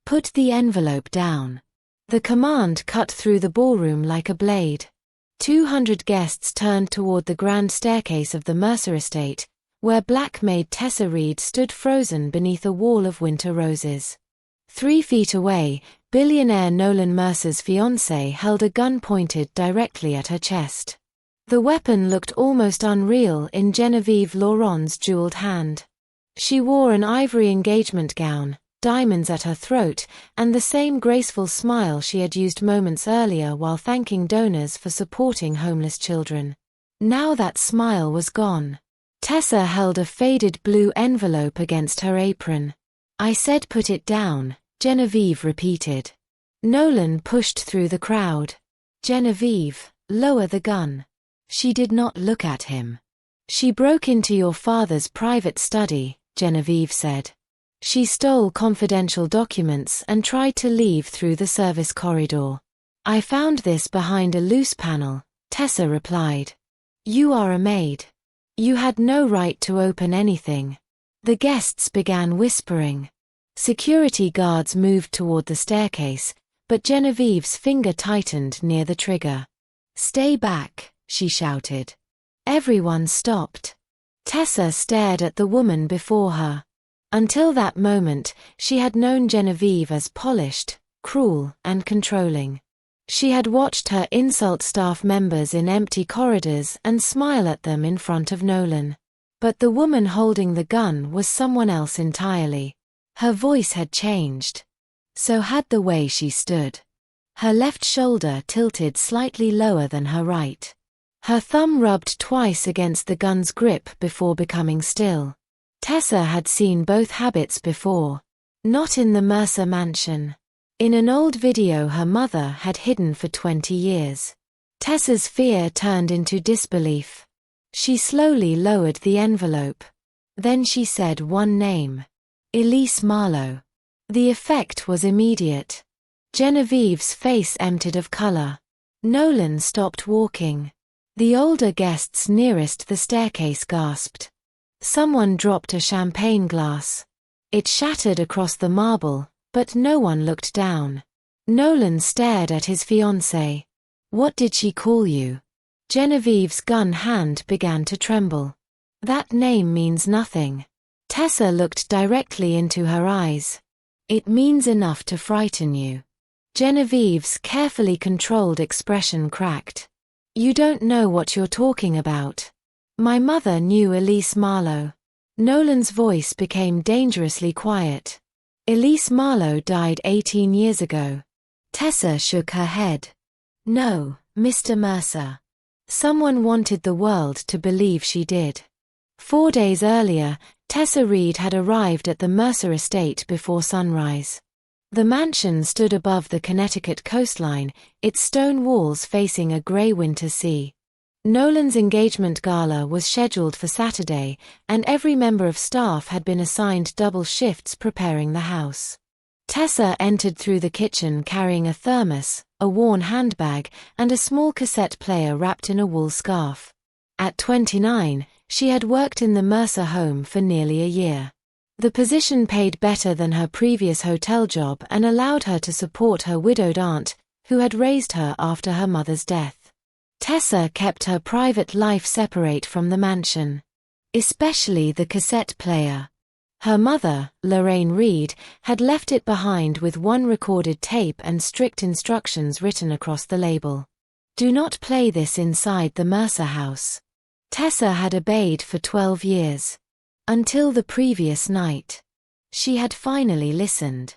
Put the envelope down. The command cut through the ballroom like a blade. 200 guests turned toward the grand staircase of the Mercer estate, where black maid Tessa Reed stood frozen beneath a wall of winter roses. 3 feet away, billionaire Nolan Mercer's fiancée held a gun pointed directly at her chest. The weapon looked almost unreal in Genevieve Laurent's jeweled hand. She wore an ivory engagement gown, diamonds at her throat, and the same graceful smile she had used moments earlier while thanking donors for supporting homeless children. Now that smile was gone. Tessa held a faded blue envelope against her apron. "I said put it down," Genevieve repeated. Nolan pushed through the crowd. "Genevieve, lower the gun." She did not look at him. "She broke into your father's private study," Genevieve said. "She stole confidential documents and tried to leave through the service corridor." "I found this behind a loose panel," Tessa replied. "You are a maid. You had no right to open anything." The guests began whispering. Security guards moved toward the staircase, but Genevieve's finger tightened near the trigger. "Stay back," she shouted. Everyone stopped. Tessa stared at the woman before her. Until that moment, she had known Genevieve as polished, cruel, and controlling. She had watched her insult staff members in empty corridors and smile at them in front of Nolan. But the woman holding the gun was someone else entirely. Her voice had changed. So had the way she stood. Her left shoulder tilted slightly lower than her right. Her thumb rubbed twice against the gun's grip before becoming still. Tessa had seen both habits before. Not in the Mercer mansion. In an old video her mother had hidden for 20 years. Tessa's fear turned into disbelief. She slowly lowered the envelope. Then she said one name. Elise Marlow. The effect was immediate. Genevieve's face emptied of color. Nolan stopped walking. The older guests nearest the staircase gasped. Someone dropped a champagne glass. It shattered across the marble, but no one looked down. Nolan stared at his fiancée. "What did she call you?" Genevieve's gun hand began to tremble. "That name means nothing." Tessa looked directly into her eyes. "It means enough to frighten you." Genevieve's carefully controlled expression cracked. "You don't know what you're talking about. My mother knew Elise Marlow." Nolan's voice became dangerously quiet. "Elise Marlow died 18 years ago." Tessa shook her head. "No, Mr. Mercer. Someone wanted the world to believe she did." 4 days earlier, Tessa Reed had arrived at the Mercer estate before sunrise. The mansion stood above the Connecticut coastline, its stone walls facing a gray winter sea. Nolan's engagement gala was scheduled for Saturday, and every member of staff had been assigned double shifts preparing the house. Tessa entered through the kitchen carrying a thermos, a worn handbag, and a small cassette player wrapped in a wool scarf. At 29, she had worked in the Mercer home for nearly a year. The position paid better than her previous hotel job and allowed her to support her widowed aunt, who had raised her after her mother's death. Tessa kept her private life separate from the mansion. Especially the cassette player. Her mother, Lorraine Reed, had left it behind with one recorded tape and strict instructions written across the label. "Do not play this inside the Mercer house." Tessa had obeyed for 12 years. Until the previous night. She had finally listened.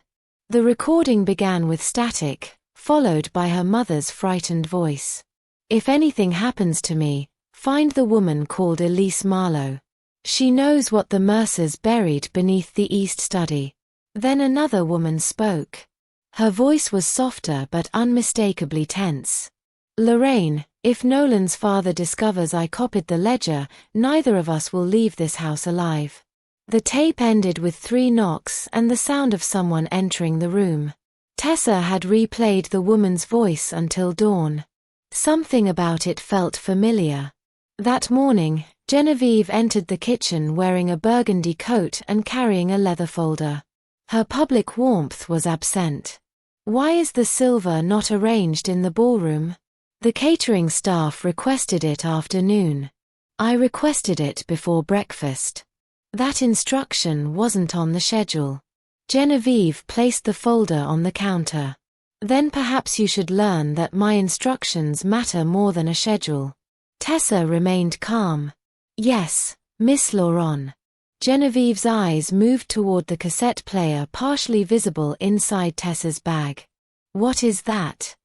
The recording began with static, followed by her mother's frightened voice. "If anything happens to me, find the woman called Elise Marlow. She knows what the Mercers buried beneath the East Study." Then another woman spoke. Her voice was softer but unmistakably tense. "Lorraine, if Nolan's father discovers I copied the ledger, neither of us will leave this house alive." The tape ended with 3 knocks and the sound of someone entering the room. Tessa had replayed the woman's voice until dawn. Something about it felt familiar. That morning, Genevieve entered the kitchen wearing a burgundy coat and carrying a leather folder. Her public warmth was absent. Why is the silver not arranged in the ballroom? The catering staff requested it after noon. I requested it before breakfast. That instruction wasn't on the schedule. Genevieve placed the folder on the counter. Then perhaps you should learn that my instructions matter more than a schedule. Tessa remained calm. Yes, Miss Laurent. Genevieve's eyes moved toward the cassette player partially visible inside Tessa's bag. What is that?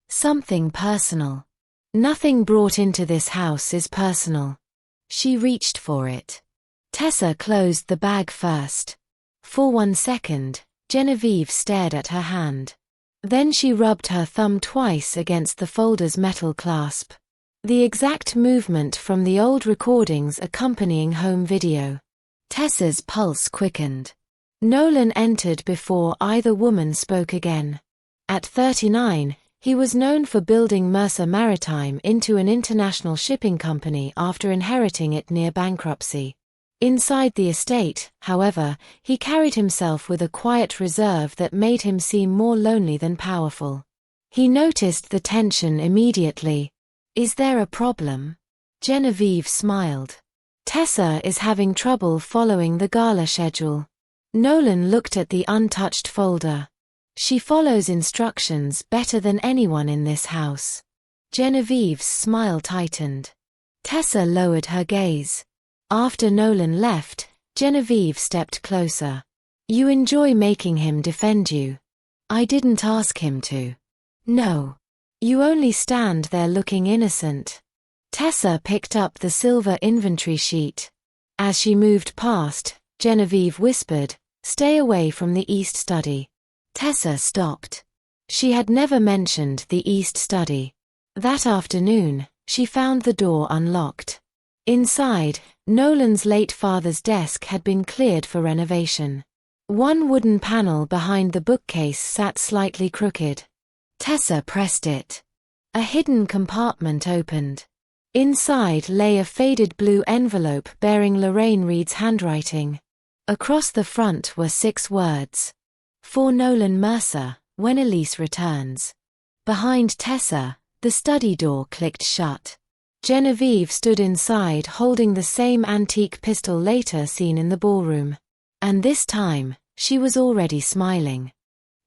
Something personal. Nothing brought into this house is personal. She reached for it. Tessa closed the bag first. For 1 second, Genevieve stared at her hand. Then she rubbed her thumb twice against the folder's metal clasp. The exact movement from the old recordings accompanying home video. Tessa's pulse quickened. Nolan entered before either woman spoke again. At 39, he was known for building Mercer Maritime into an international shipping company after inheriting it near bankruptcy. Inside the estate, however, he carried himself with a quiet reserve that made him seem more lonely than powerful. He noticed the tension immediately. Is there a problem? Genevieve smiled. Tessa is having trouble following the gala schedule. Nolan looked at the untouched folder. She follows instructions better than anyone in this house. Genevieve's smile tightened. Tessa lowered her gaze. After Nolan left, Genevieve stepped closer. You enjoy making him defend you. I didn't ask him to. No. You only stand there looking innocent. Tessa picked up the silver inventory sheet. As she moved past, Genevieve whispered, "Stay away from the East Study." Tessa stopped. She had never mentioned the East Study. That afternoon, she found the door unlocked. Inside, Nolan's late father's desk had been cleared for renovation. One wooden panel behind the bookcase sat slightly crooked. Tessa pressed it. A hidden compartment opened. Inside lay a faded blue envelope bearing Lorraine Reed's handwriting. Across the front were 6 words. For Nolan Mercer, when Elise returns. Behind Tessa, the study door clicked shut. Genevieve stood inside holding the same antique pistol later seen in the ballroom. And this time, she was already smiling.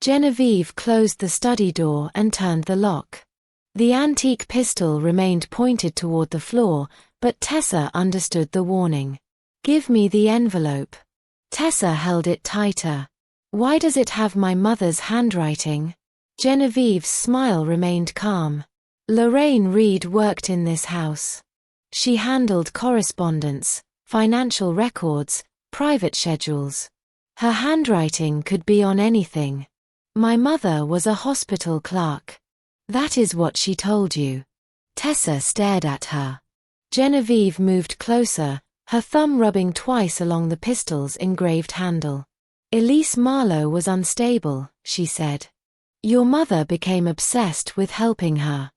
Genevieve closed the study door and turned the lock. The antique pistol remained pointed toward the floor, but Tessa understood the warning. Give me the envelope. Tessa held it tighter. Why does it have my mother's handwriting? Genevieve's smile remained calm. Lorraine Reed worked in this house. She handled correspondence, financial records, private schedules. Her handwriting could be on anything. My mother was a hospital clerk. That is what she told you. Tessa stared at her. Genevieve moved closer, her thumb rubbing twice along the pistol's engraved handle. Elise Marlow was unstable, she said. Your mother became obsessed with helping her.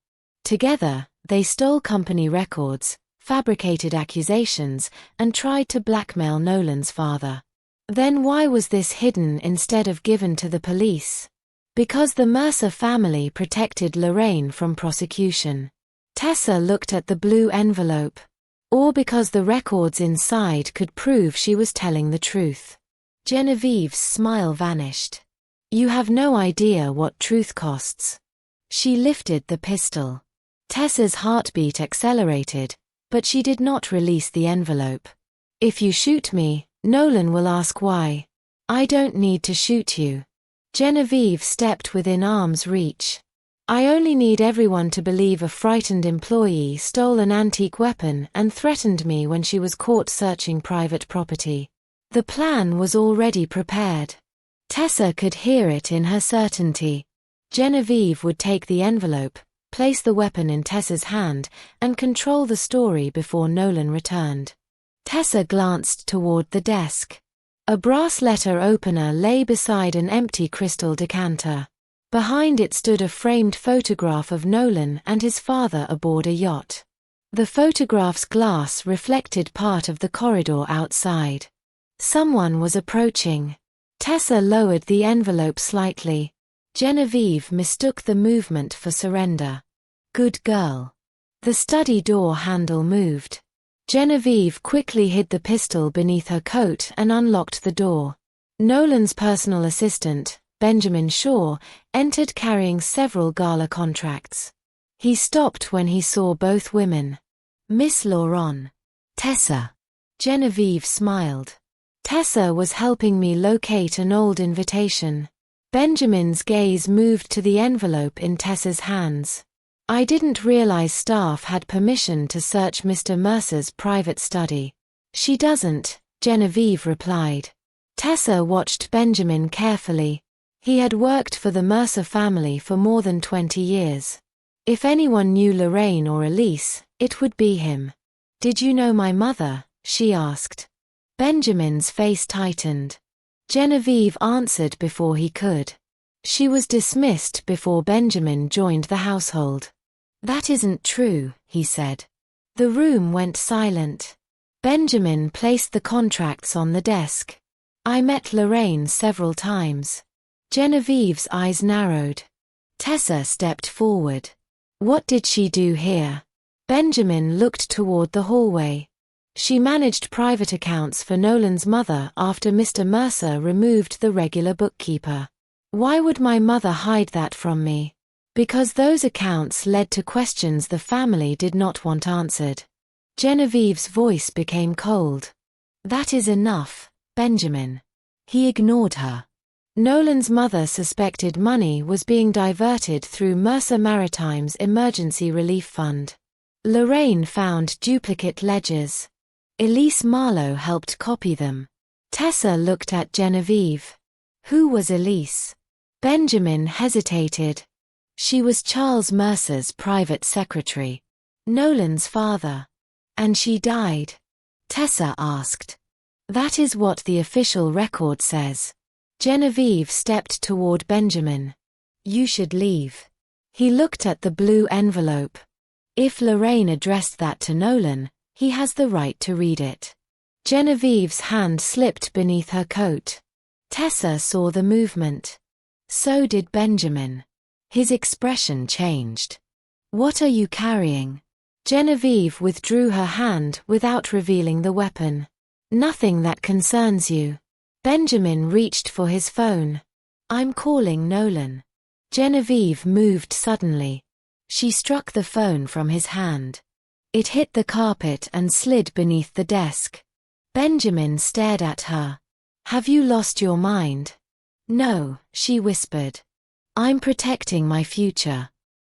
Together, they stole company records, fabricated accusations, and tried to blackmail Nolan's father. Then why was this hidden instead of given to the police? Because the Mercer family protected Lorraine from prosecution. Tessa looked at the blue envelope. Or because the records inside could prove she was telling the truth. Genevieve's smile vanished. You have no idea what truth costs. She lifted the pistol. Tessa's heartbeat accelerated, but she did not release the envelope. If you shoot me, Nolan will ask why. I don't need to shoot you. Genevieve stepped within arm's reach. I only need everyone to believe a frightened employee stole an antique weapon and threatened me when she was caught searching private property. The plan was already prepared. Tessa could hear it in her certainty. Genevieve would take the envelope, place the weapon in Tessa's hand, and control the story before Nolan returned. Tessa glanced toward the desk. A brass letter opener lay beside an empty crystal decanter. Behind it stood a framed photograph of Nolan and his father aboard a yacht. The photograph's glass reflected part of the corridor outside. Someone was approaching. Tessa lowered the envelope slightly. Genevieve mistook the movement for surrender. Good girl. The study door handle moved. Genevieve quickly hid the pistol beneath her coat and unlocked the door. Nolan's personal assistant, Benjamin Shaw, entered carrying several gala contracts. He stopped when he saw both women. Miss Lauron. Tessa. Genevieve smiled. Tessa was helping me locate an old invitation. Benjamin's gaze moved to the envelope in Tessa's hands. I didn't realize staff had permission to search Mr. Mercer's private study. She doesn't, Genevieve replied. Tessa watched Benjamin carefully. He had worked for the Mercer family for more than 20 years. If anyone knew Lorraine or Elise, it would be him. Did you know my mother? She asked. Benjamin's face tightened. Genevieve answered before he could. She was dismissed before Benjamin joined the household. That isn't true, he said. The room went silent. Benjamin placed the contracts on the desk. I met Lorraine several times. Genevieve's eyes narrowed. Tessa stepped forward. What did she do here? Benjamin looked toward the hallway. She managed private accounts for Nolan's mother after Mr. Mercer removed the regular bookkeeper. Why would my mother hide that from me? Because those accounts led to questions the family did not want answered. Genevieve's voice became cold. That is enough, Benjamin. He ignored her. Nolan's mother suspected money was being diverted through Mercer Maritime's Emergency Relief Fund. Lorraine found duplicate ledgers. Elise Marlow helped copy them. Tessa looked at Genevieve. Who was Elise? Benjamin hesitated. She was Charles Mercer's private secretary. Nolan's father. And she died? Tessa asked. That is what the official record says. Genevieve stepped toward Benjamin. You should leave. He looked at the blue envelope. If Lorraine addressed that to Nolan, he has the right to read it. Genevieve's hand slipped beneath her coat. Tessa saw the movement. So did Benjamin. His expression changed. What are you carrying? Genevieve withdrew her hand without revealing the weapon. Nothing that concerns you. Benjamin reached for his phone. I'm calling Nolan. Genevieve moved suddenly. She struck the phone from his hand. It hit the carpet and slid beneath the desk. Benjamin stared at her. Have you lost your mind? No, she whispered. I'm protecting my future.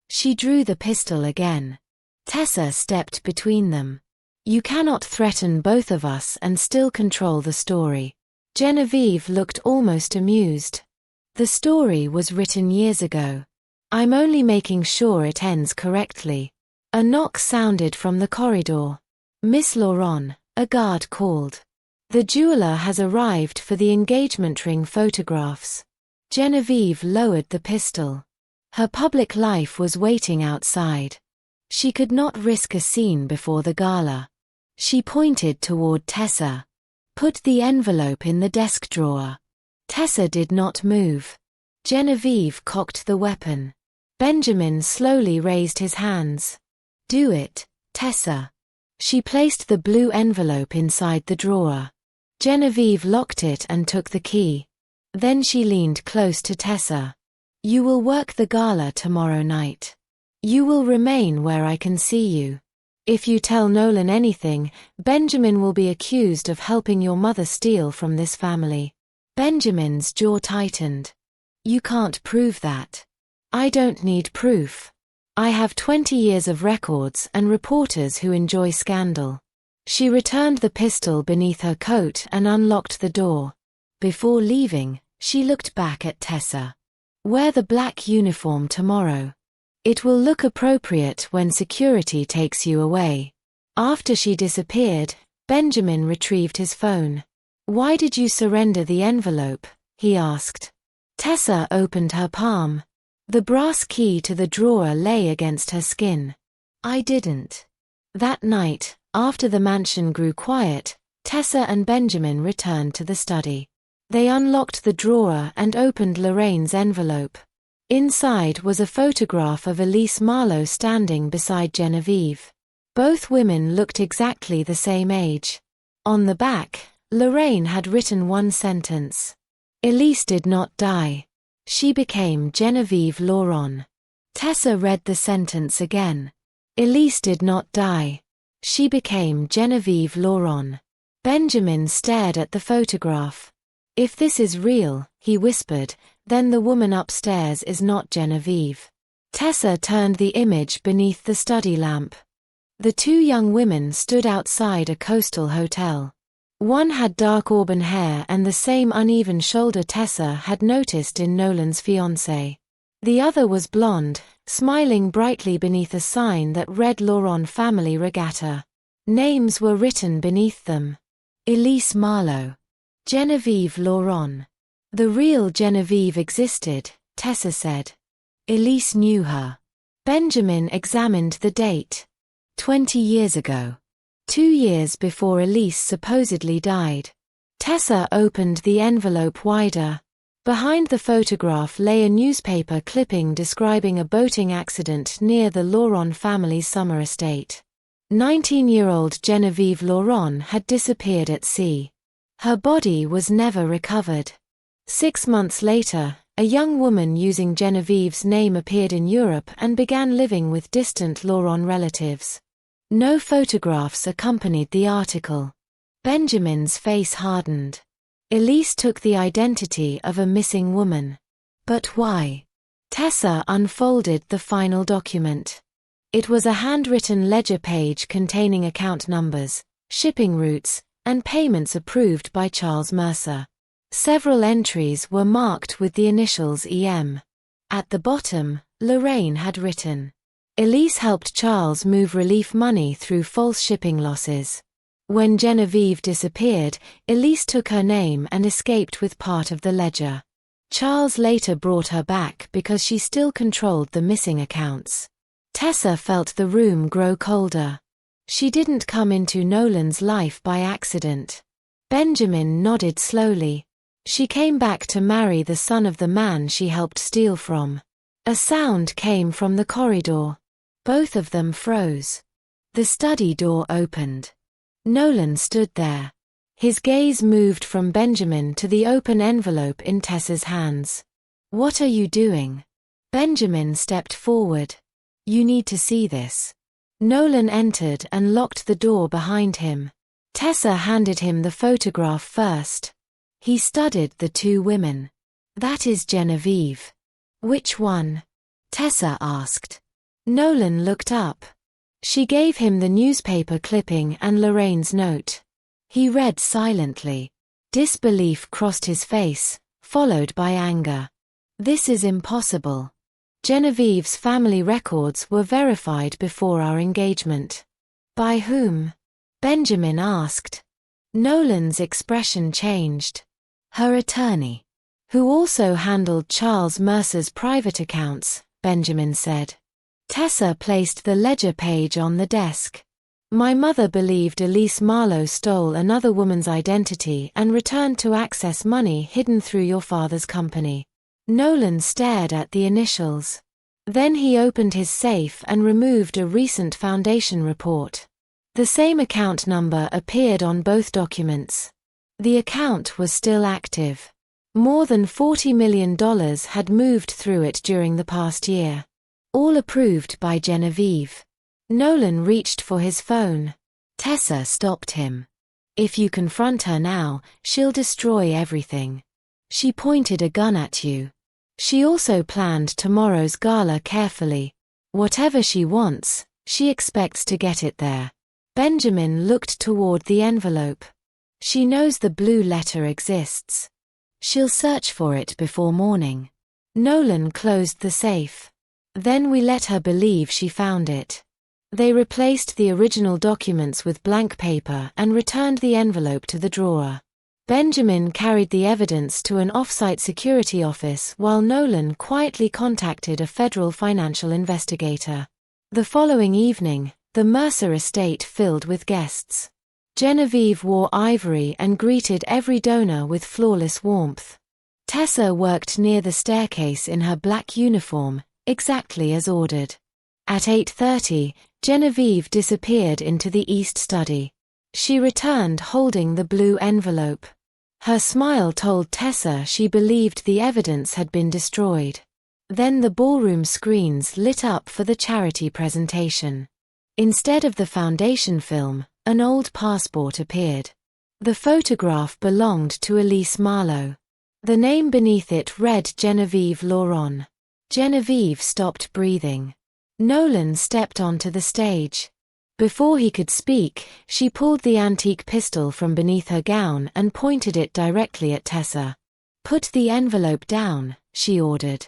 She drew the pistol again. Tessa stepped between them. You cannot threaten both of us and still control the story. Genevieve looked almost amused. The story was written years ago. I'm only making sure it ends correctly. A knock sounded from the corridor. Miss Lauron, a guard called. The jeweler has arrived for the engagement ring photographs. Genevieve lowered the pistol. Her public life was waiting outside. She could not risk a scene before the gala. She pointed toward Tessa. Put the envelope in the desk drawer. Tessa did not move. Genevieve cocked the weapon. Benjamin slowly raised his hands. Do it, Tessa. She placed the blue envelope inside the drawer. Genevieve locked it and took the key. Then she leaned close to Tessa. You will work the gala tomorrow night. You will remain where I can see you. If you tell Nolan anything, Benjamin will be accused of helping your mother steal from this family. Benjamin's jaw tightened. You can't prove that. I don't need proof. I have 20 years of records and reporters who enjoy scandal. She returned the pistol beneath her coat and unlocked the door. Before leaving, she looked back at Tessa. Wear the black uniform tomorrow. It will look appropriate when security takes you away. After she disappeared, Benjamin retrieved his phone. Why did you surrender the envelope? He asked. Tessa opened her palm. The brass key to the drawer lay against her skin. I didn't. That night, after the mansion grew quiet, Tessa and Benjamin returned to the study. They unlocked the drawer and opened Lorraine's envelope. Inside was a photograph of Elise Marlow standing beside Genevieve. Both women looked exactly the same age. On the back, Lorraine had written one sentence. Elise did not die. She became Genevieve Lauron. Tessa read the sentence again. Elise did not die. She became Genevieve Lauron. Benjamin stared at the photograph. If this is real, he whispered, then the woman upstairs is not Genevieve. Tessa turned the image beneath the study lamp. The two young women stood outside a coastal hotel. One had dark auburn hair and the same uneven shoulder Tessa had noticed in Nolan's Fiancée. The other was blonde, smiling brightly beneath a sign that read Lauron Family Regatta. Names were written beneath them. Elise Marlow. Genevieve Lauron. The real Genevieve existed, Tessa said. Elise knew her. Benjamin examined the date. 20 years ago. 2 years before Elise supposedly died. Tessa opened the envelope wider. Behind the photograph lay a newspaper clipping describing a boating accident near the Lauron family's summer estate. 19-year-old Genevieve Lauron had disappeared at sea. Her body was never recovered. 6 months later, a young woman using Genevieve's name appeared in Europe and began living with distant Lauron relatives. No photographs accompanied the article. Benjamin's face hardened. Elise took the identity of a missing woman. But why? Tessa unfolded the final document. It was a handwritten ledger page containing account numbers, shipping routes, and payments approved by Charles Mercer. Several entries were marked with the initials EM. At the bottom, Lorraine had written, Elise helped Charles move relief money through false shipping losses. When Genevieve disappeared, Elise took her name and escaped with part of the ledger. Charles later brought her back because she still controlled the missing accounts. Tessa felt the room grow colder. She didn't come into Nolan's life by accident. Benjamin nodded slowly. She came back to marry the son of the man she helped steal from. A sound came from the corridor. Both of them froze. The study door opened. Nolan stood there. His gaze moved from Benjamin to the open envelope in Tessa's hands. What are you doing? Benjamin stepped forward. You need to see this. Nolan entered and locked the door behind him. Tessa handed him the photograph first. He studied the two women. That is Genevieve. Which one? Tessa asked. Nolan looked up. She gave him the newspaper clipping and Lorraine's note. He read silently. Disbelief crossed his face, followed by anger. This is impossible. Genevieve's family records were verified before our engagement. By whom? Benjamin asked. Nolan's expression changed. Her attorney. Who also handled Charles Mercer's private accounts, Benjamin said. Tessa placed the ledger page on the desk. My mother believed Elise Marlow stole another woman's identity and returned to access money hidden through your father's company. Nolan stared at the initials. Then he opened his safe and removed a recent foundation report. The same account number appeared on both documents. The account was still active. More than $40 million had moved through it during the past year. All approved by Genevieve. Nolan reached for his phone. Tessa stopped him. If you confront her now, she'll destroy everything. She pointed a gun at you. She also planned tomorrow's gala carefully. Whatever she wants, she expects to get it there. Benjamin looked toward the envelope. She knows the blue letter exists. She'll search for it before morning. Nolan closed the safe. Then we let her believe she found it. They replaced the original documents with blank paper and returned the envelope to the drawer. Benjamin carried the evidence to an off-site security office while Nolan quietly contacted a federal financial investigator. The following evening, the Mercer estate filled with guests. Genevieve wore ivory and greeted every donor with flawless warmth. Tessa worked near the staircase in her black uniform, exactly as ordered. At 8:30, Genevieve disappeared into the east study. She returned holding the blue envelope. Her smile told Tessa she believed the evidence had been destroyed. Then the ballroom screens lit up for the charity presentation. Instead of the foundation film, an old passport appeared. The photograph belonged to Elise Marlow. The name beneath it read Genevieve Lauron. Genevieve stopped breathing. Nolan stepped onto the stage. Before he could speak, she pulled the antique pistol from beneath her gown and pointed it directly at Tessa. "Put the envelope down," she ordered.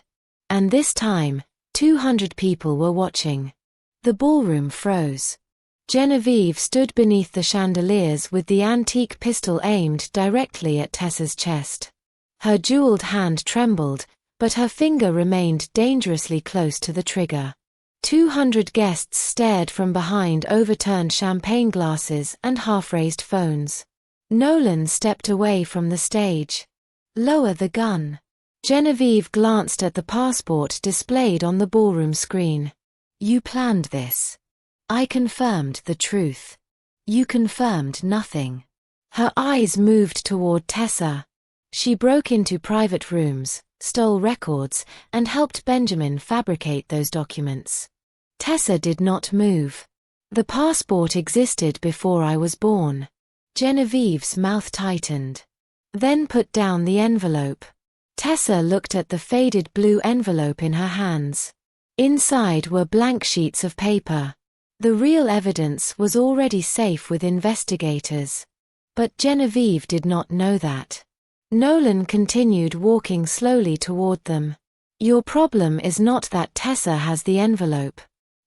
And this time, 200 people were watching. The ballroom froze. Genevieve stood beneath the chandeliers with the antique pistol aimed directly at Tessa's chest. Her jeweled hand trembled, but her finger remained dangerously close to the trigger. 200 guests stared from behind overturned champagne glasses and half-raised phones. Nolan stepped away from the stage. "Lower the gun." Genevieve glanced at the passport displayed on the ballroom screen. "You planned this." "I confirmed the truth." "You confirmed nothing." Her eyes moved toward Tessa. She broke into private rooms, stole records, and helped Benjamin fabricate those documents. Tessa did not move. "The passport existed before I was born." Genevieve's mouth tightened. "Then put down the envelope." Tessa looked at the faded blue envelope in her hands. Inside were blank sheets of paper. The real evidence was already safe with investigators. But Genevieve did not know that. Nolan continued walking slowly toward them. "Your problem is not that Tessa has the envelope.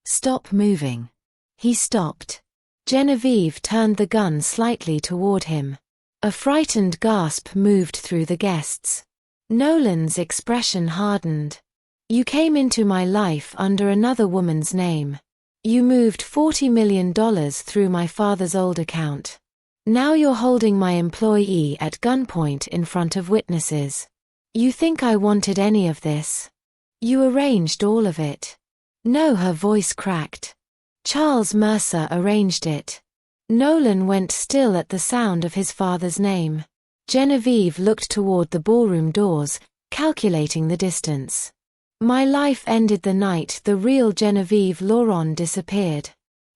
Stop moving." He stopped. Genevieve turned the gun slightly toward him. A frightened gasp moved through the guests. Nolan's expression hardened. "You came into my life under another woman's name. You moved $40 million through my father's old account. Now you're holding my employee at gunpoint in front of witnesses. You think I wanted any of this? You arranged all of it." "No," her voice cracked. "Charles Mercer arranged it." Nolan went still at the sound of his father's name. Genevieve looked toward the ballroom doors, calculating the distance. "My life ended the night the real Genevieve Lauron disappeared.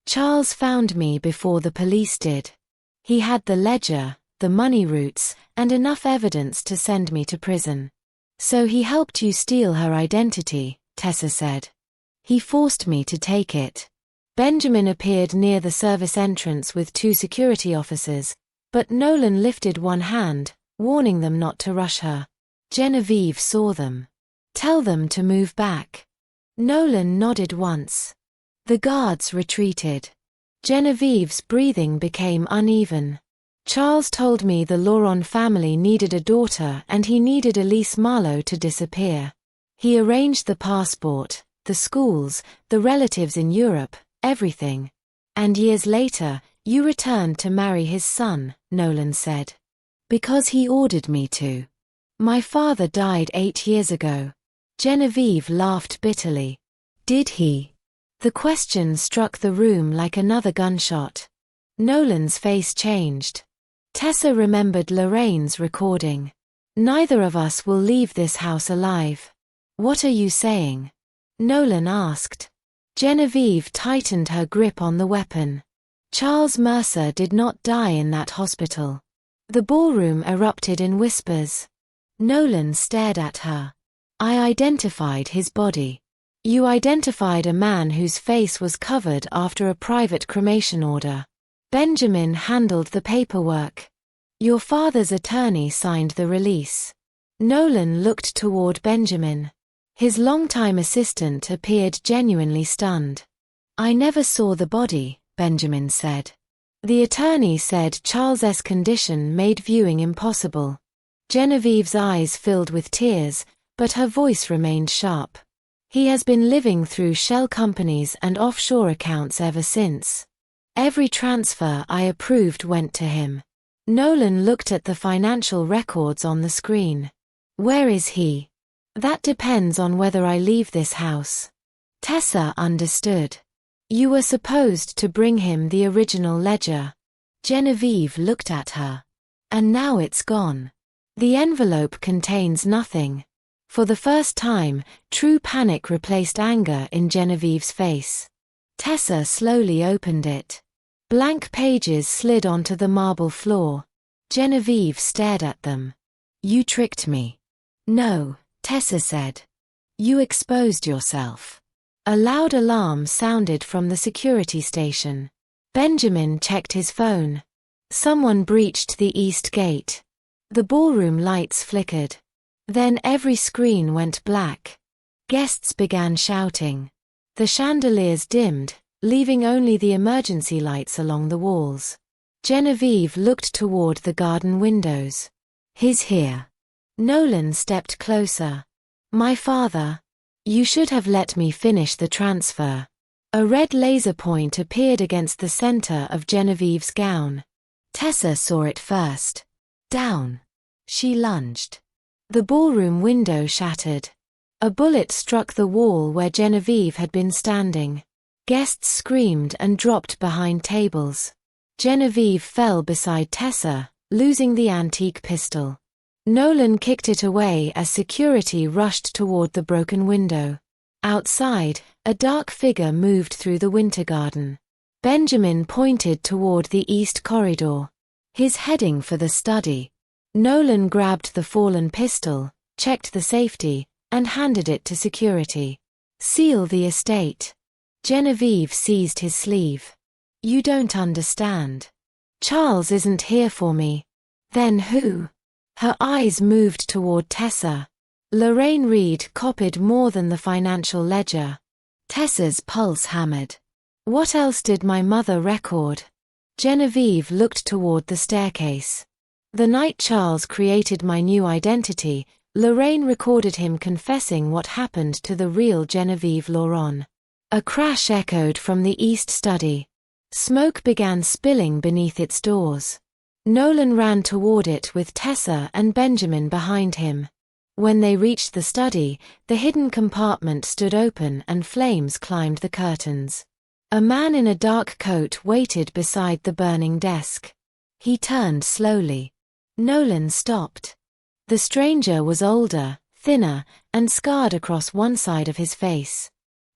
Charles found me before the police did. He had the ledger, the money routes, and enough evidence to send me to prison. So he helped you steal her identity," Tessa said. "He forced me to take it." Benjamin appeared near the service entrance with 2 security officers, but Nolan lifted one hand, warning them not to rush her. Genevieve saw them. "Tell them to move back." Nolan nodded once. The guards retreated. Genevieve's breathing became uneven. "Charles told me the Lauron family needed a daughter and he needed Elise Marlow to disappear. He arranged the passport, the schools, the relatives in Europe, everything. And years later, you returned to marry his son," Nolan said. "Because he ordered me to. My father died 8 years ago." Genevieve laughed bitterly. "Did he?" The question struck the room like another gunshot. Nolan's face changed. Tessa remembered Lorraine's recording. "Neither of us will leave this house alive." "What are you saying?" Nolan asked. Genevieve tightened her grip on the weapon. "Charles Mercer did not die in that hospital." The ballroom erupted in whispers. Nolan stared at her. "I identified his body. You identified a man whose face was covered after a private cremation order. Benjamin handled the paperwork. Your father's attorney signed the release." Nolan looked toward Benjamin. His longtime assistant appeared genuinely stunned. "I never saw the body," Benjamin said. "The attorney said Charles's condition made viewing impossible." Genevieve's eyes filled with tears, but her voice remained sharp. "He has been living through shell companies and offshore accounts ever since. Every transfer I approved went to him. Nolan looked at the financial records on the screen. Where is he? That depends on whether I leave this house. Tessa understood. You were supposed to bring him the original ledger. Genevieve looked at her. And now it's gone. The envelope contains nothing. For the first time, true panic replaced anger in Genevieve's face. Tessa slowly opened it. Blank pages slid onto the marble floor. Genevieve stared at them. You tricked me. No, Tessa said. You exposed yourself. A loud alarm sounded from the security station. Benjamin checked his phone. Someone breached the east gate. The ballroom lights flickered. Then every screen went black. Guests began shouting. The chandeliers dimmed, leaving only the emergency lights along the walls. Genevieve looked toward the garden windows. He's here. Nolan stepped closer. My father. You should have let me finish the transfer. A red laser point appeared against the center of Genevieve's gown. Tessa saw it first. Down. She lunged. The ballroom window shattered. A bullet struck the wall where Genevieve had been standing. Guests screamed and dropped behind tables. Genevieve fell beside Tessa, losing the antique pistol. Nolan kicked it away as security rushed toward the broken window. Outside, a dark figure moved through the winter garden. Benjamin pointed toward the east corridor. He's heading for the study. Nolan grabbed the fallen pistol, checked the safety, and handed it to security. Seal the estate. Genevieve seized his sleeve. You don't understand. Charles isn't here for me. Then who? Her eyes moved toward Tessa. Lorraine Reed copied more than the financial ledger. Tessa's pulse hammered. What else did my mother record? Genevieve looked toward the staircase. The night Charles created my new identity, Lorraine recorded him confessing what happened to the real Genevieve Laurent. A crash echoed from the east study. Smoke began spilling beneath its doors. Nolan ran toward it with Tessa and Benjamin behind him. When they reached the study, the hidden compartment stood open and flames climbed the curtains. A man in a dark coat waited beside the burning desk. He turned slowly. Nolan stopped. The stranger was older, thinner, and scarred across one side of his face.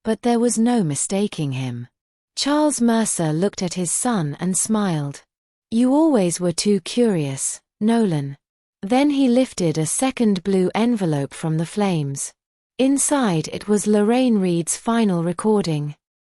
But there was no mistaking him. Charles Mercer looked at his son and smiled. You always were too curious, Nolan. Then he lifted a second blue envelope from the flames. Inside it was Lorraine Reed's final recording.